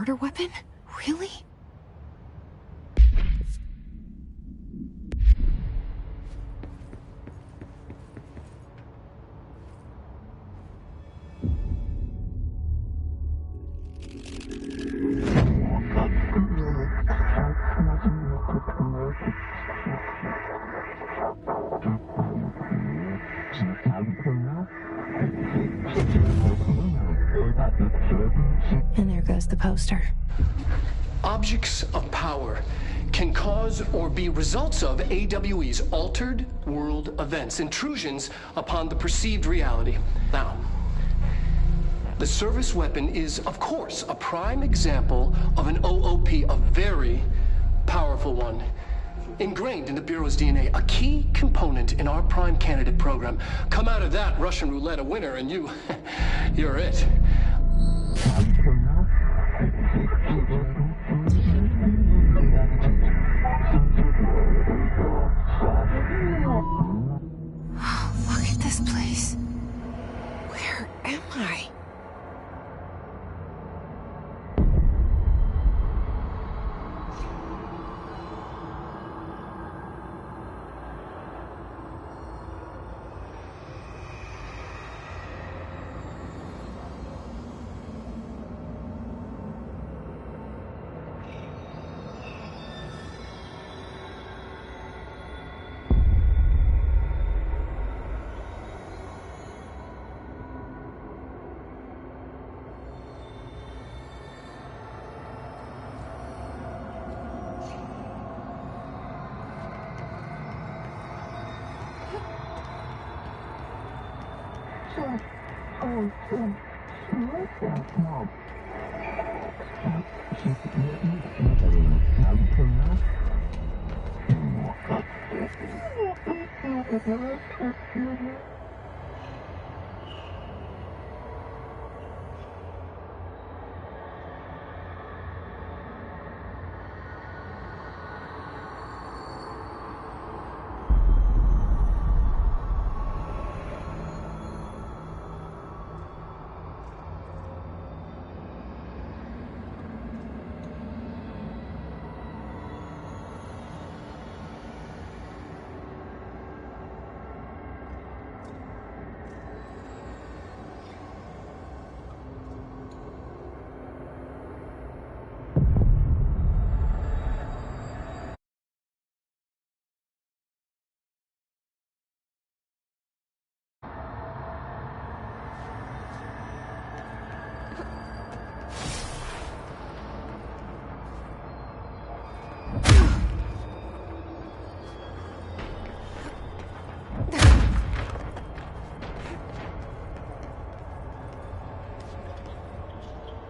murder weapon? Really? And there goes the poster. Objects of power can cause or be results of AWE's altered world events, intrusions upon the perceived reality. Now, the service weapon is, of course, a prime example of an OOP, a very powerful one. Ingrained in the Bureau's DNA, a key component in our prime candidate program. Come out of that Russian roulette a winner and you're it. Look at this place. Where am I?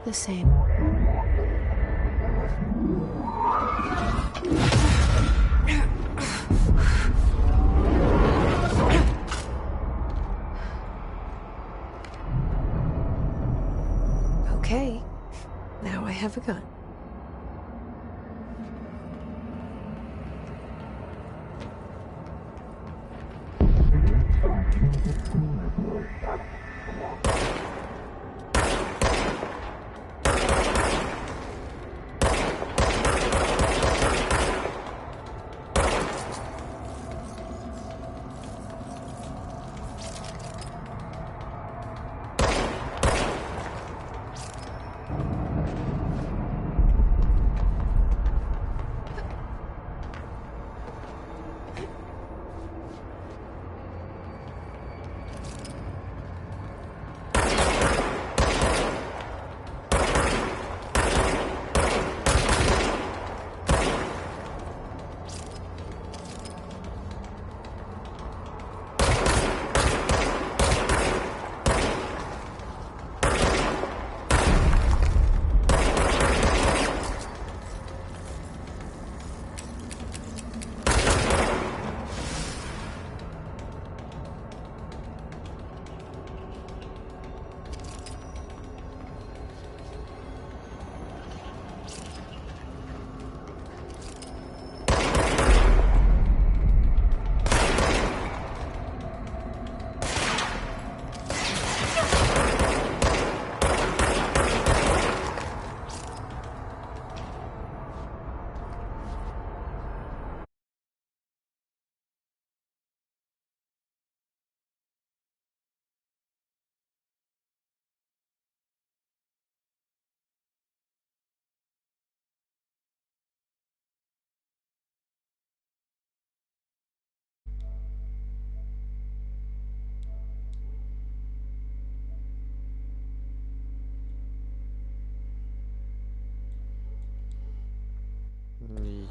The same. Okay, now I have a gun.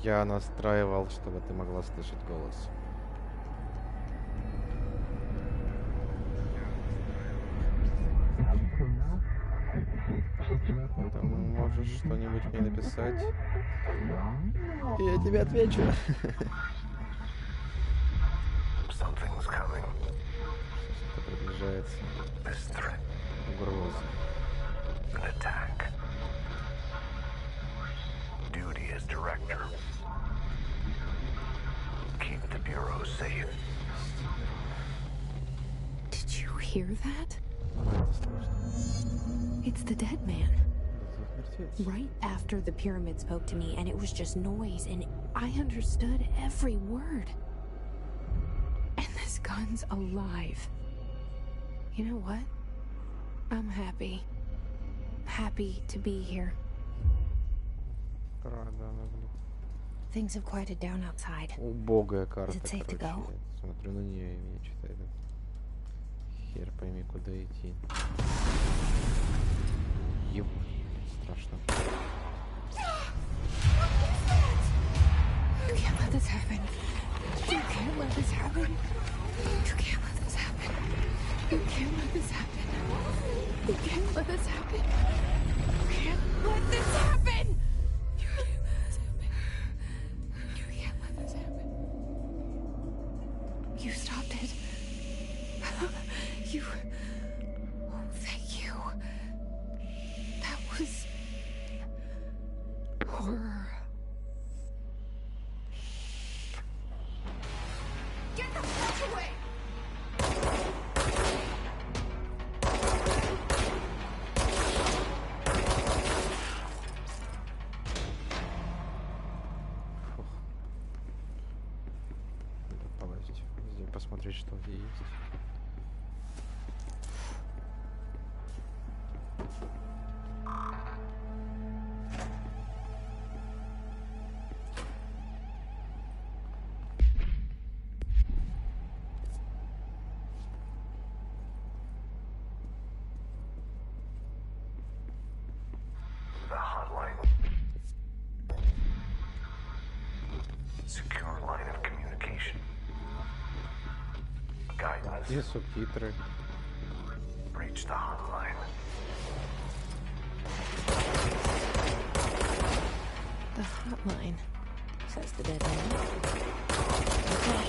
Я настраивал, чтобы ты могла слышать голос. Ты можешь что-нибудь мне написать? И я тебе отвечу. Something's coming. Что-то приближается. This threat, Угроза. an attack. Duty as director. Keep the Bureau safe. Did you hear that? Это страшно. It's the dead man. Это мертвец. Right after the pyramid spoke to me, and it was just noise, and I understood every word. And this gun's alive. You know what? I'm happy. Happy to be here. Рада она, блин. Things have quieted down outside. Убогая карта, Is it safe to короче. go? Я смотрю на нее и мне что-то это... Хер пойми, куда идти. Еб... Страшно. You can't let this happen. You can't let this happen. You can't let this happen. You can't let this happen. You can't let this happen. You can't let this happen. You can't let this happen. You can't let this happen. You stopped it. You... Oh, thank you. That was... horror. Get the fuck away! Надо полазить везде, посмотреть, что где есть. The hotline. Secure line of communication. Guidance. Где субтитры? Reach the hotline. The hotline, says the dead man. Okay.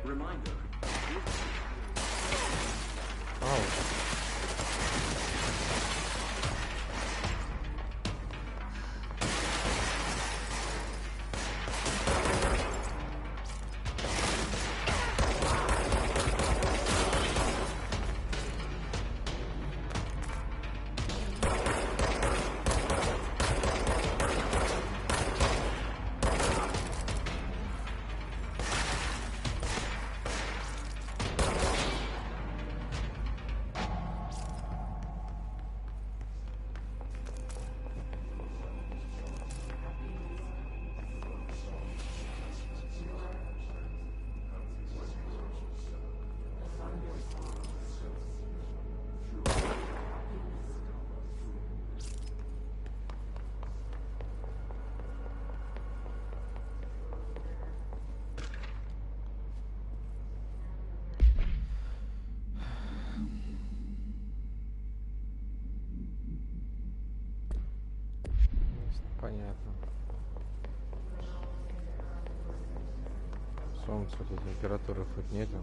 Reminder. Ау. Понятно. Солнце, тут температуры хоть нету.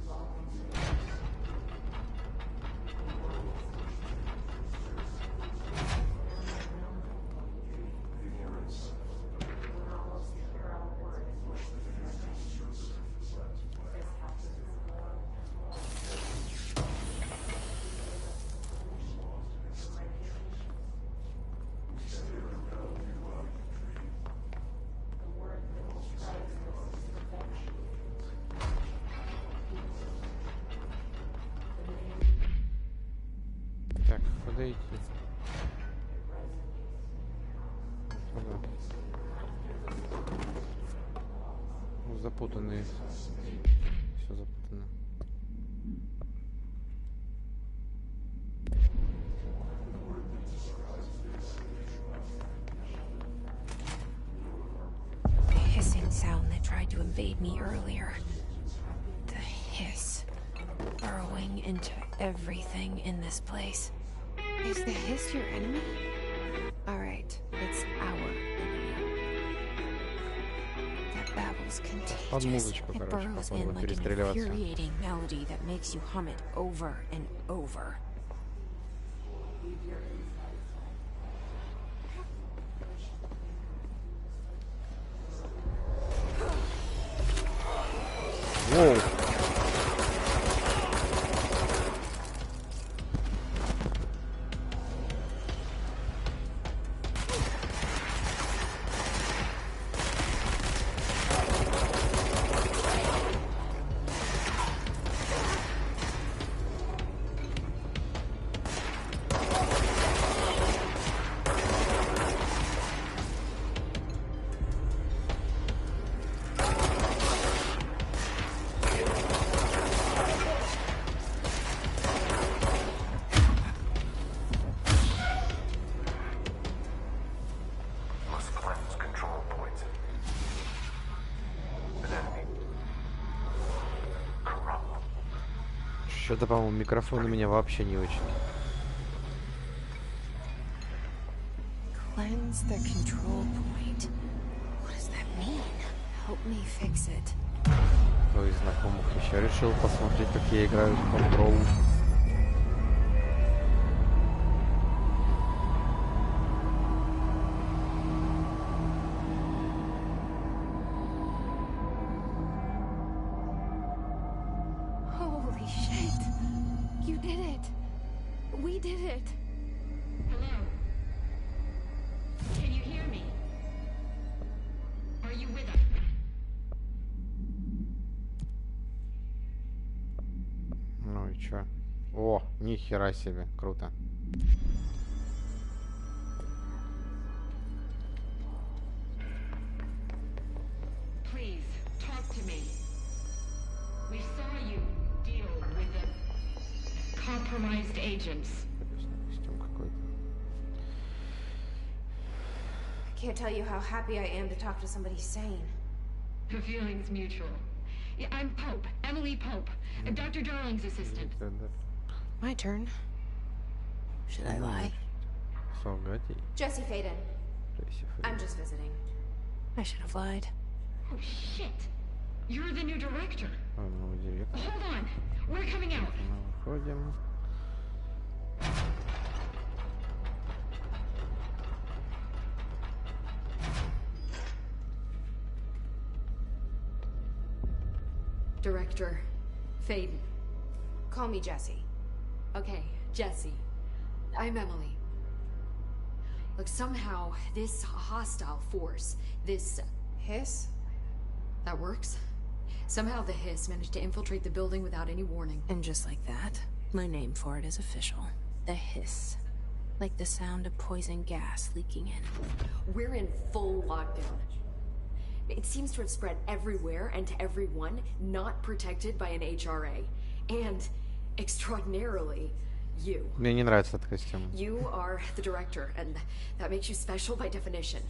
Так, куда идти? Ага. Ну, запутанные. Все запутано. The hissing sound that tried to invade me earlier. The hiss. Burrowing into everything in this place. Is the hiss your enemy? Alright, it's our enemy. That babble's contagious. Под музычку, It короче, burrows походу, in like an перестреливаться. infuriating melody that makes you hum it over and over. Воу! Must cleanse control points. An enemy. Corrupt. Что-то, по-моему, микрофон у меня вообще не очень. Cleanse the control point. What does that mean? Help me fix it. Кто из знакомых еще решил посмотреть, как я играю в Control? Holy shit! You did it! We did it! Hello? Can you hear me? Are you with us? Ну и чё? О, нихера себе, круто. Please, talk to me. We saw you deal with the compromised agents. Интересный костюм какой-то. I can't tell you how happy I am to talk to somebody sane. The feeling's mutual. Yeah, I'm Pope, Emily Pope, Dr. Darling's assistant. My turn. Should I lie? Солгати. Jesse Faden. I'm just visiting. I should have lied. Oh, shit. You're the new director. Новый директор. Hold on. We're coming out. Мы выходим. Director Faden. Call me Jesse. Okay, Jesse. I'm Emily. Look, somehow this hostile force, this... Hiss? that works? Somehow the hiss managed to infiltrate the building without any warning. And just like that, my name for it is official. The hiss. Like the sound of poison gas leaking in. We're in full lockdown. It seems to have spread everywhere and to everyone not protected by an HRA. And, extraordinarily, you. Мне не нравится этот костюм. You are the director, and that makes you special by definition.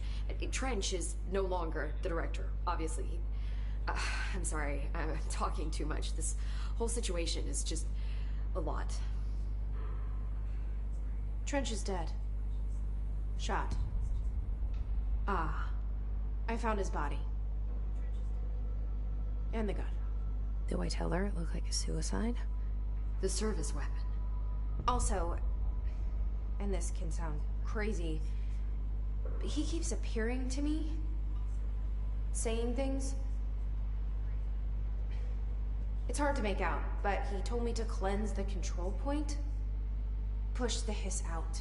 Trench is no longer the director, obviously. I'm sorry, I'm talking too much. This whole situation is just a lot. Trench is dead. Shot. Ah, I found his body. And the gun. Do I tell her it looked like a suicide? the service weapon. Also, and this can sound crazy, but he keeps appearing to me, saying things. It's hard to make out, but he told me to cleanse the control point, push the hiss out.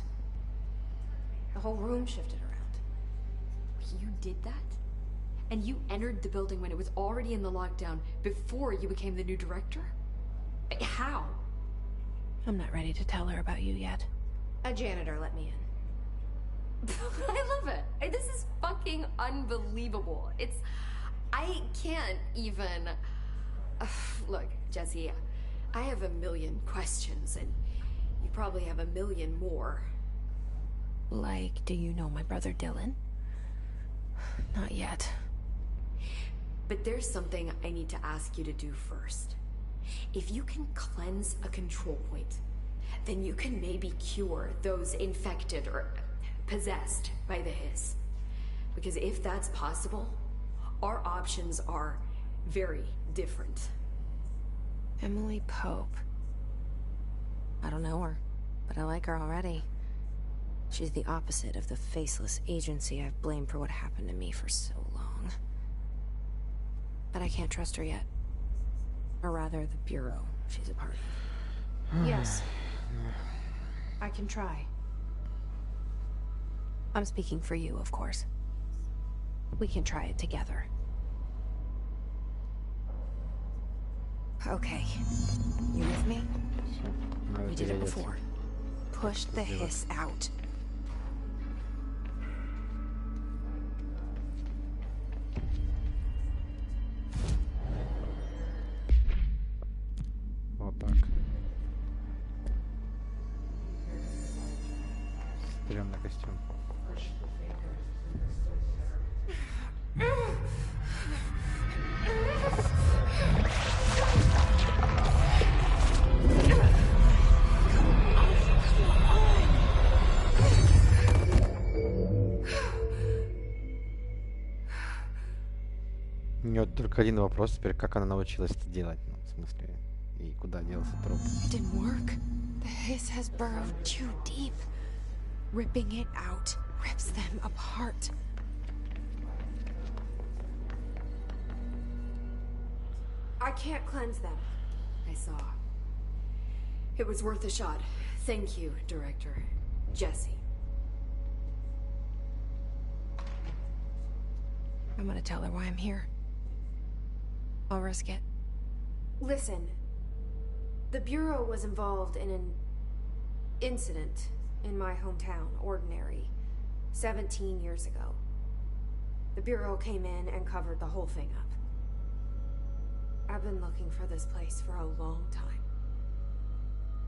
The whole room shifted around. You did that? And you entered the building when it was already in the lockdown before you became the new director? How? I'm not ready to tell her about you yet. A janitor let me in. I love it. This is fucking unbelievable. I can't even... Look, Jesse, I have a million questions, and you probably have a million more. Like, do you know my brother Dylan? Not yet. But there's something I need to ask you to do first. If you can cleanse a control point, then you can maybe cure those infected or possessed by the Hiss. Because if that's possible, our options are very different. Emily Pope. I don't know her, but I like her already. She's the opposite of the faceless agency I've blamed for what happened to me for so long. But I can't trust her yet. Or rather, the Bureau she's a part of. Yes. I can try. I'm speaking for you, of course. We can try it together. Okay. You with me? We did it before. Push the Hiss out. Вот так. Стрёмный костюм. У нее только один вопрос теперь, как она научилась это делать, ну, в смысле, и куда делся труп. It didn't work. The Hiss has burrowed too deep. Ripping it out rips them apart. I can't cleanse them. I saw. It was worth a shot. Thank you, Director. Jesse. I'm gonna tell her why I'm here. I'll risk it. Listen, the Bureau was involved in an incident in my hometown, Ordinary, 17 years ago. The Bureau came in and covered the whole thing up. I've been looking for this place for a long time.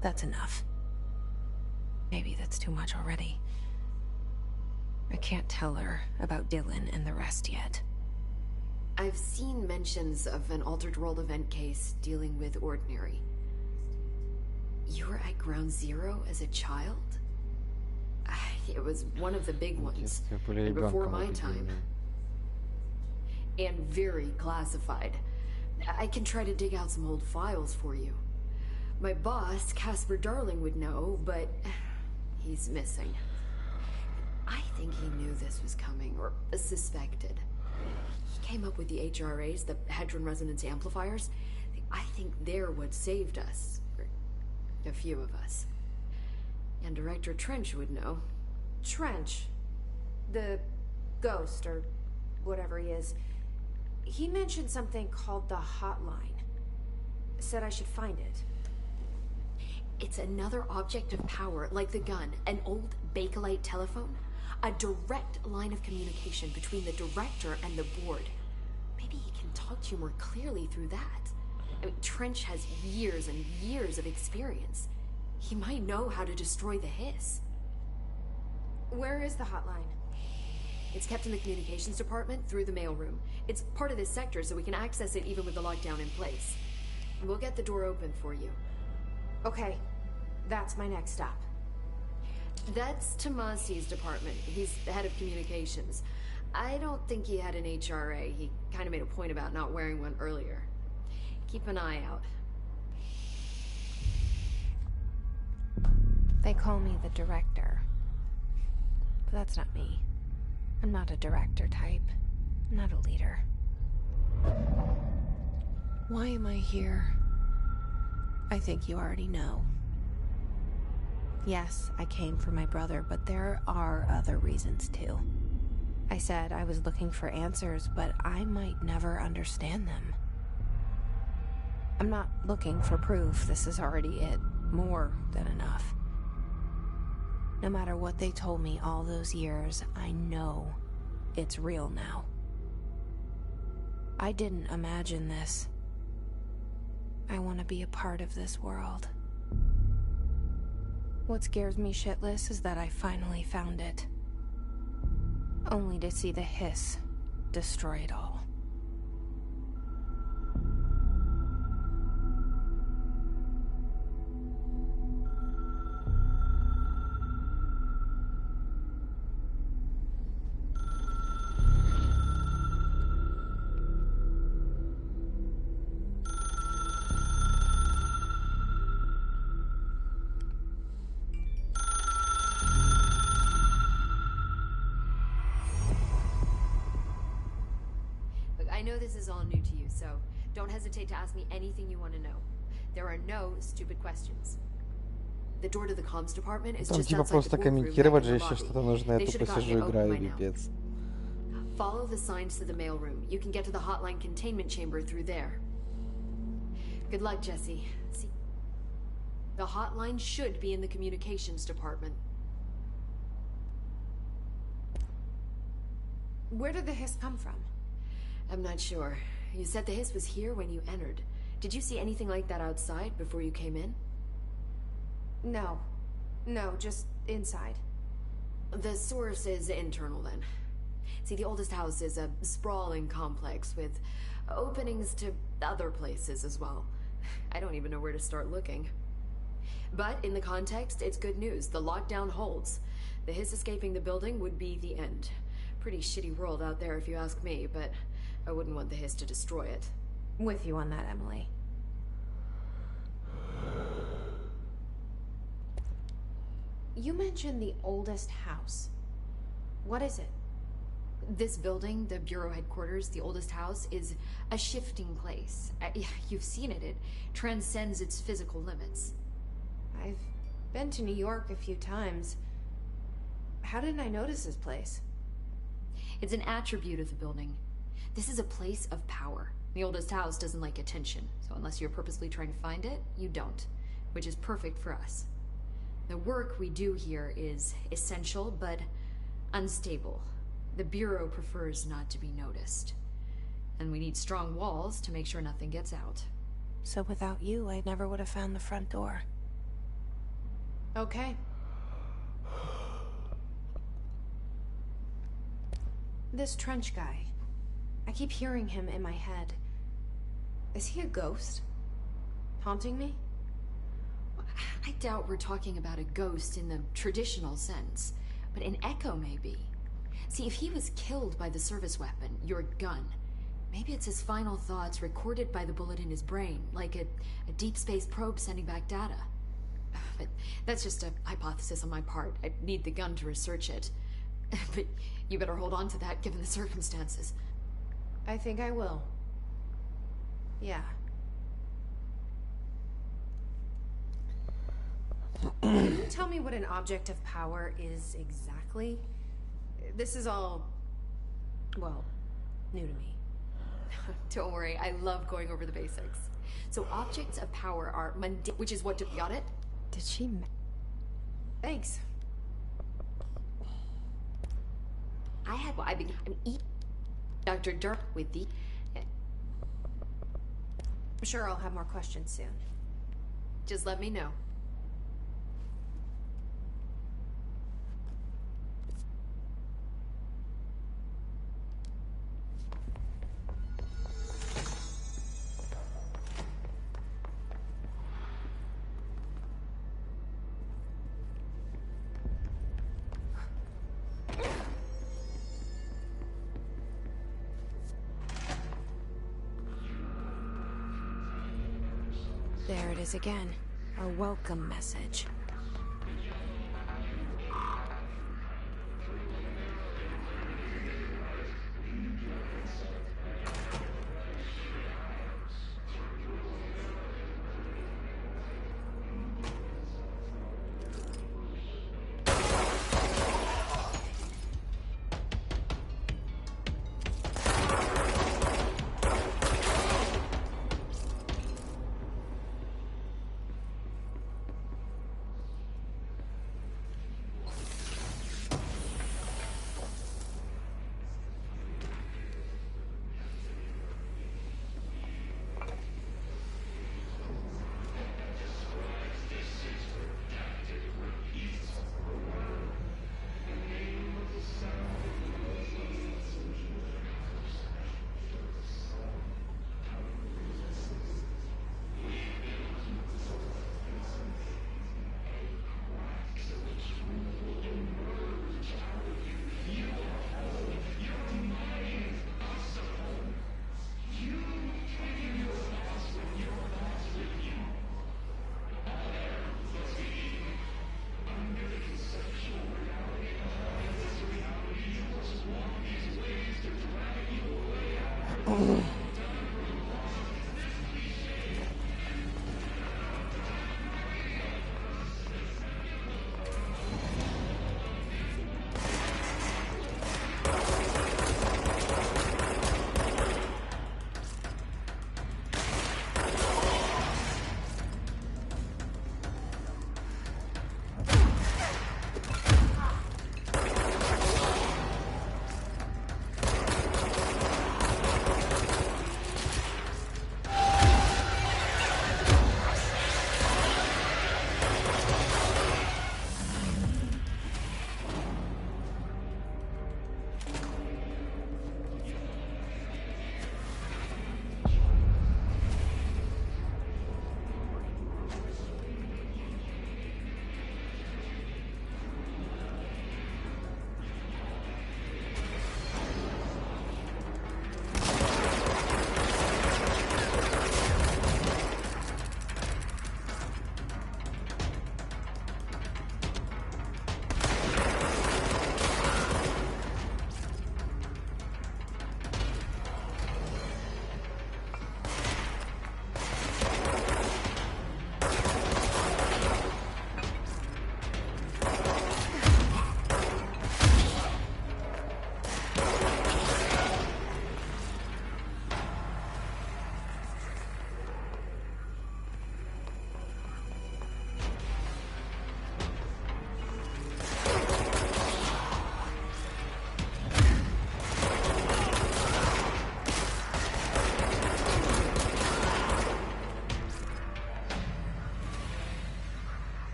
That's enough. Maybe that's too much already. I can't tell her about Dylan and the rest yet. I've seen mentions of an Altered World event case dealing with Ordinary. You were at Ground Zero as a child? It was one of the big ones, and before my time. And very classified. I can try to dig out some old files for you. My boss, Casper Darling, would know, but he's missing. I think he knew this was coming, or suspected. He came up with the HRAs, the Hadron Resonance Amplifiers. I think they're what saved us. Or a few of us. And Director Trench would know. Trench, the ghost, or whatever he is, he mentioned something called the Hotline. Said I should find it. It's another object of power, like the gun, an old Bakelite telephone. A direct line of communication between the director and the board. Maybe he can talk to you more clearly through that. I mean, Trench has years and years of experience. He might know how to destroy the Hiss. Where is the hotline? It's kept in the communications department through the mailroom. It's part of this sector, so we can access it even with the lockdown in place. We'll get the door open for you. Okay, that's my next stop. That's Tomasi's department. He's the head of communications. I don't think he had an HRA. He kind of made a point about not wearing one earlier. Keep an eye out. They call me the director. But that's not me. I'm not a director type. I'm not a leader. Why am I here? I think you already know. Yes, I came for my brother, but there are other reasons too. I said I was looking for answers, but I might never understand them. I'm not looking for proof. This is already it. More than enough. No matter what they told me all those years, I know It's real now. I didn't imagine this. I want to be a part of this world. What scares me shitless is that I finally found it. Only to see the hiss destroy it all. I know this is all new to you, so don't hesitate to ask me anything you want to know. There are no stupid questions. The door to the comms department is Там just типа outside просто the boardroom комментировать back in же, the если lobby. что-то нужно, я They тупо should have gotten сижу, it open играю, by now. пипец. Follow the signs to the mailroom. You can get to the hotline containment chamber through there. Good luck, Jesse. See, the hotline should be in the communications department. Where did the hiss come from? I'm not sure. You said the hiss was here when you entered. Did you see anything like that outside before you came in? No. No, just inside. The source is internal then. See, the oldest house is a sprawling complex with openings to other places as well. I don't even know where to start looking. But in the context, it's good news. The lockdown holds. The hiss escaping the building would be the end. Pretty shitty world out there if you ask me, but I wouldn't want the hiss to destroy it. With you on that, Emily. You mentioned the oldest house. What is it? This building, the Bureau headquarters, the oldest house, is a shifting place. You've seen it. It transcends its physical limits. I've been to New York a few times. How didn't I notice this place? It's an attribute of the building. This is a place of power. The oldest house doesn't like attention, so unless you're purposely trying to find it, you don't, which is perfect for us. The work we do here is essential, but unstable. The Bureau prefers not to be noticed. And we need strong walls to make sure nothing gets out. So without you, I never would have found the front door. Okay. This Trench guy. I keep hearing him in my head. Is he a ghost? Haunting me? I doubt we're talking about a ghost in the traditional sense, but an echo maybe. See, if he was killed by the service weapon, your gun, maybe it's his final thoughts recorded by the bullet in his brain, like a deep space probe sending back data. But that's just a hypothesis on my part. I need the gun to research it. But you better hold on to that given the circumstances. I think I will. Yeah. Can you tell me what an object of power is exactly? This is all, well, new to me. Don't worry, I love going over the basics. So objects of power are mundane, which is what got it? Did she Thanks. I'm Dr. Dirk with the... I'm sure I'll have more questions soon. Just let me know. There it is again. Our welcome message.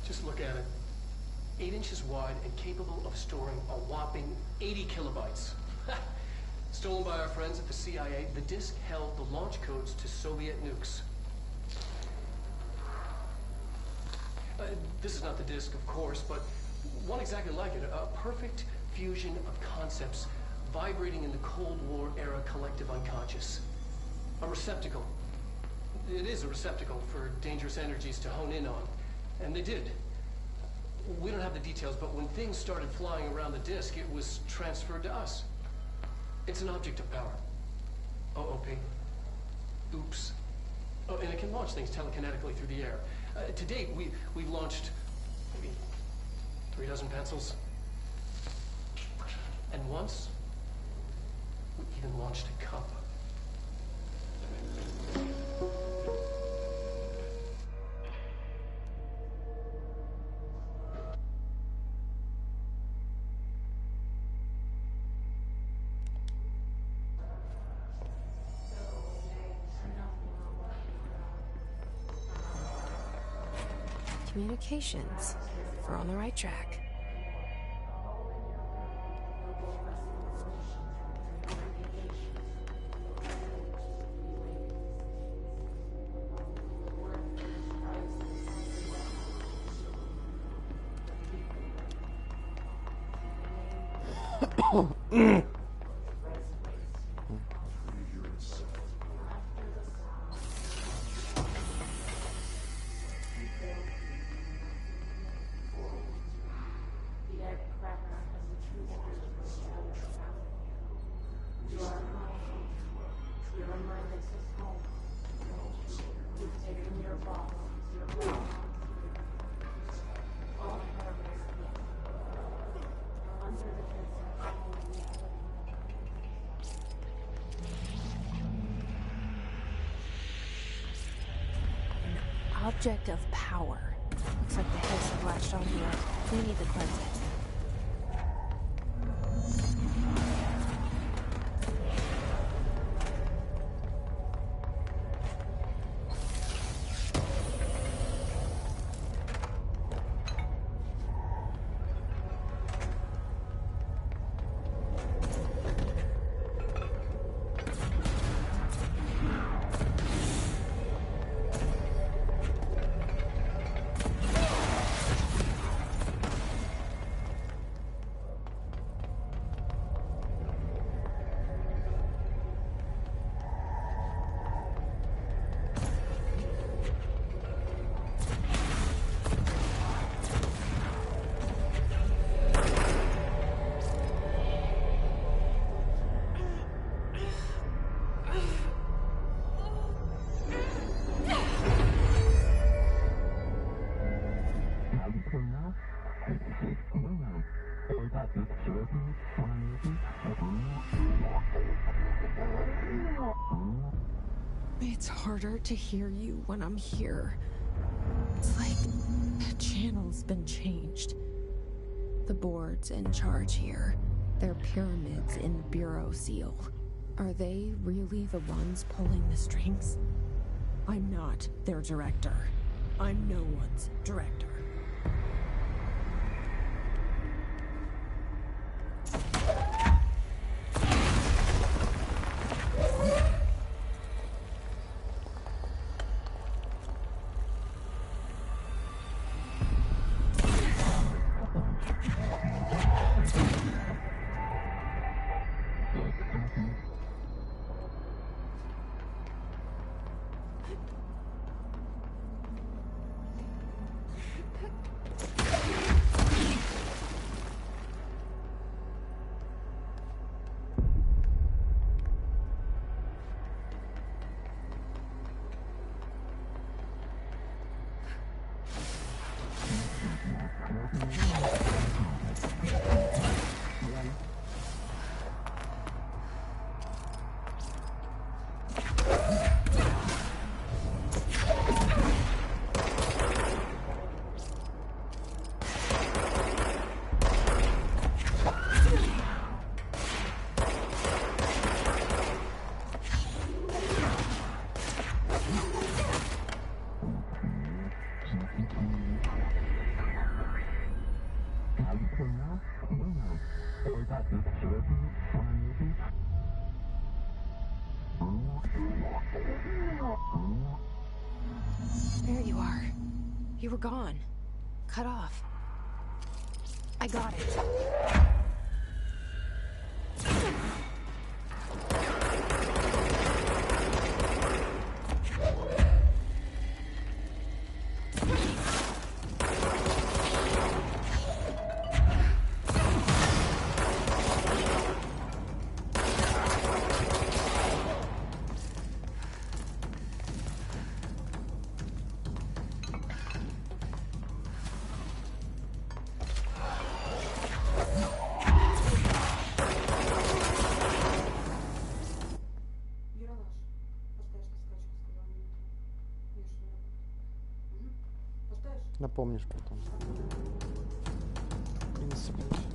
Just look at it. 8 inches wide and capable of storing a whopping 80 kilobytes. Stolen by our friends at the CIA, the disk held the launch codes to Soviet nukes. This is not the disk, of course, but one exactly like it. A perfect fusion of concepts vibrating in the Cold War era collective unconscious. A receptacle. It is a receptacle for dangerous energies to hone in on. And they did. We don't have the details, but when things started flying around the disk, it was transferred to us. It's an object of power. OOP. Oops. Oh, and it can launch things telekinetically through the air. To date, we've launched maybe 3 dozen pencils. And once, we even launched a cup. Communications. We're on the right track. Object of power. Looks like the hiss have latched onto it. We need to cleanse it. It's harder to hear you when I'm here. It's like the channel's been changed. The board's in charge here. They're pyramids in the Bureau seal. Are they really the ones pulling the strings? I'm not their director. I'm no one's director. There you are. You were gone. Cut off. I got it. Напомнишь потом. И не забудь.